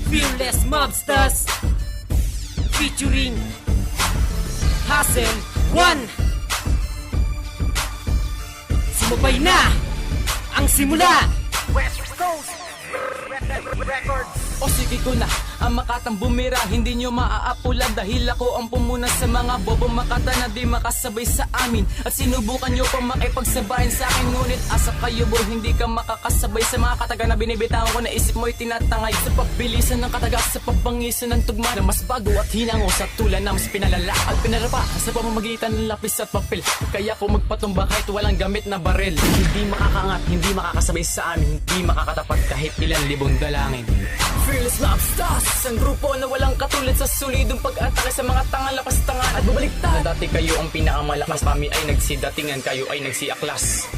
Fearless Mobsters featuring Hassel 1. Sumabay na ang simula. West Coast Records. O sige ko na, ang Makatang bumira, hindi nyo maaapulan dahil ako ang pumuna sa mga bobo Makata na di makasabay sa amin. At sinubukan nyo pang makipagsabayan sa akin, ngunit asa kayo bro, hindi ka makakasabay sa mga kataga na binibitawan ko na isip mo'y tinatangay. Sa pagbilisan ng kataga, sa pagbangisan ng tugma na mas bago at hinango sa tulan na mas pinalala at pinarapa sa pamamagitan ng lapis at papel. Kaya ko magpatumba kahit walang gamit na barel. Hindi makakangat, hindi makakasabay sa amin, hindi makakatapat kahit ilan libong dalangin. Fearless Mobsters, isang grupo na walang katulad sa solidong pag-atake sa mga tangan, lapas tangan at babaliktad. Na dati kayo ang pinakamalakas, kami ay nagsidatingan, kayo ay nagsiaklas.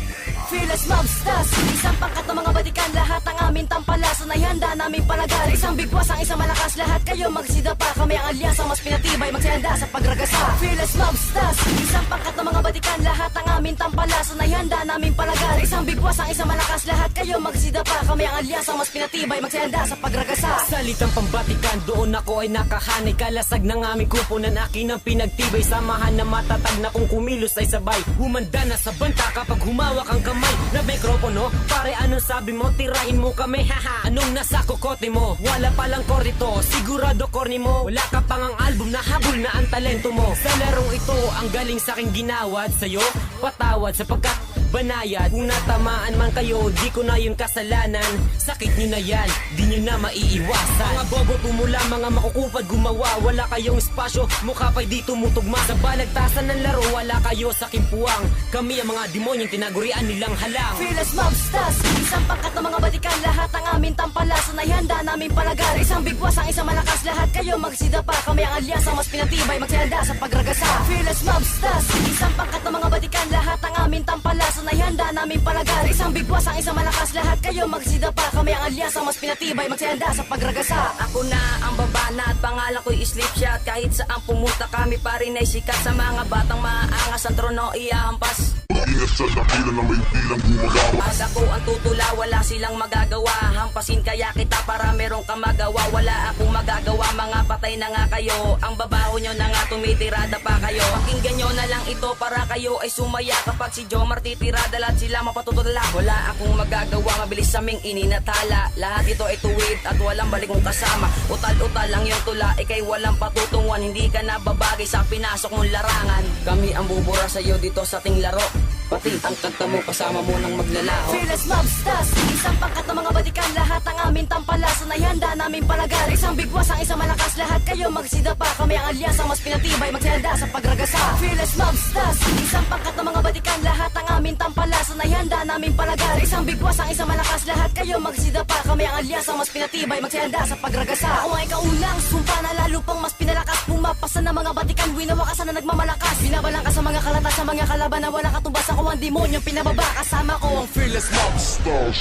Fearless Mobsters, isang pangkat ng mga batikan, lahat ang aming tampalasan ay handa naming palagal. Isang bigwas ang isang malakas, lahat kayo magsidapa, kami ang alyansa mas pinatibay, magsihanda sa pagragasa. Fearless Mobsters, isang pangkat ng mga batikan, lahat ang aming tampalasan ay handa naming palagal. Isang bigwas ang isang malakas, lahat kayo magsidapa, kami ang alyansa mas pinatibay, magsihanda sa pagragasa. Salitang pambatikan, doon ako ay nakahanay. Kalasag ng aming kupunan, akin ang pinagtibay. Samahan na matatag na kung kumilos ay sabay. Humanda na sa banta kapag humawak ang kamay na mikropono. Pare, anong sabi mo? Tirahin mo kami, haha. Anong nasa kokote mo? Wala palang korito, sigurado corny mo. Wala ka pang ang album na habol na ang talento mo. Sa larong ito, ang galing sa aking ginawad. Sa'yo, patawad sapagkat banayad. Kung natamaan man kayo, di ko na yung kasalanan. Sakit nyo na yan, di nyo na maiiwasan. Mga bobo tumula, mga makukupad gumawa. Wala kayong espasyo, mukha pa'y di tumutugma. Sa balagtasan ng laro, wala kayo sa kimpuang. Kami ang mga demonyong tinagurian nilang halang. Fearless Mobsters, isang pangkat ng mga batikan, lahat ang aming tampalasan ay handa naming palagal. Isang bigwas ang isang malakas, lahat kayo magsidapa, kami ang alyansa mas pinatibay, magsihanda sa pagragasa. Fearless Mobsters, isang pangkat ng mga batikan, lahat ang aming tampalasan ay handa naming palagal. Isang bigwas ang isang malakas, lahat kayo magsidapa, kami ang alyansa mas pinatibay, magsihanda sa pagragasa. Ako na ang babana at pangalan ko'y Slipshot. Kahit saan pumunta kami pa rin ay sikat. Sa mga batang maaangas ang trono iyahampas. Ingat sa dakila na may bilang gumagawa. As ako ang tutula, wala silang magagawa. Hampasin kaya kita para merong kang magawa. Wala akong magagawa, mga patay na nga kayo. Ang babaho nyo na nga tumitirada pa kayo. Pakinggan nyo na lang ito para kayo ay sumaya. Kapag si Jomar titirada, lahat sila mapatutula. Wala akong magagawa, mabilis aming ininatala. Lahat ito ay tuwid at walang balik mong kasama. Utal-utal lang yung tula, ikay walang patutunguhan. Hindi ka na babagay sa pinasok mong larangan. Kami ang bubura sa'yo dito sa ating laro. Pati ang kanta mo, kasama mo nang maglalaho. Fearless Mobsters, isang pangkat ng mga batikan, lahat ang aming tampalasan ay handa naming palagal. Isang bigwas ang isang malakas, lahat kayo magsidapa, kami ang alyansa mas pinatibay, magsihanda sa pagragasa. Fearless Mobsters, isang pangkat ng mga batikan, lahat ang aming tampalasan ay handa naming palagal. Isang bigwas ang isang malakas, lahat kayo magsidapa, kami ang alyansa mas pinatibay, magsihanda sa pagragasa. Ako ay kaunang sumpa na lalo pang mas pinalakas, pumapasa ng mga batikan, winawakasan na nagmamalakas. Binabalang ka sa mga kalata, sa mga kalaban na wala katumbas. Ako ang demonyong pinababa, kasama ko ang Fearless Mobsters.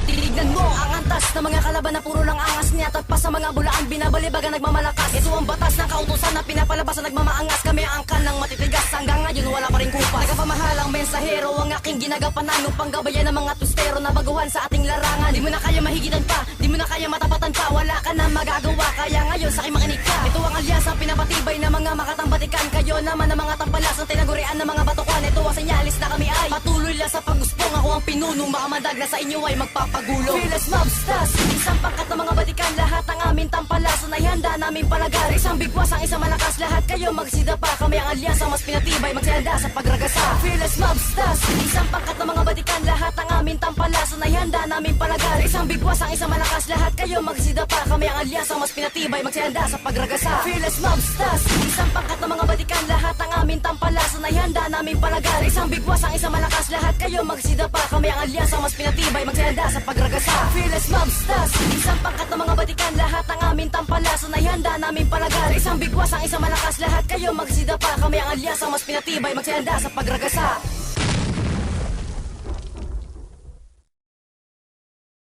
Titignan mo ang antas ng mga kalaban na puro lang angas niya. Tagpas sa mga bulaan, binabalibagan nagmamalakas. Ito ang batas ng kautusan na pinapalabas na nagmamaangas. Kami ang angkan ng matitigas, hanggang ngayon wala pa rin kupas. Nagkapamahalang mensahero ang aking ginagapanan upang gabayan ng mga tustero na baguhan sa ating larangan. Di mo na kaya mahigitan pa, di mo na kaya matapatan pa. Wala ka na magagawa, kaya ngayon sa aking makinig ka. Ito ang alyansa pinapatibay ng mga makatambatikan. Kayo naman ang mga tampalas ng tinagurian ng mga batukan. Ito ang senyalis na kami ay patuloy lang sa pagguspong. Ako ang pinunong makamandag na sa inyo ay magpapagulo. Fearless Mobsters, isang pangkat ng mga batikan, lahat ang aming tampalasan ay handa naming palagal. Isang bigwas ang isang malakas, lahat kayo magsidapa, kami ang alyansa mas pinatibay, magsihanda sa pagragasa. Fearless Mobsters, isang pangkat ng mga batikan, lahat ang aming tampalasan ay handa naming palagal. Isang bigwas ang isang malakas, lahat kayo magsidapa, kami ang alyansa mas pinatibay, magsihanda sa pagragasa. Fearless Mobsters, isang pangkat ng mga batikan, lahat ang aming tampalasan ay handa naming palagal. Isang bigwas ang isang malakas, lahat kayo magsidapa, kami ang alyansa mas pinatibay, magsihanda sa pagragasa. Fearless Mobsters, isang pangkat ng mga batikan, lahat ang aming tampalasan ay handa naming palagal. Isang bigwas ang isang malakas, lahat kayo magsidapa, kami ang alyansa mas pinatibay, magsihanda sa pagragasa.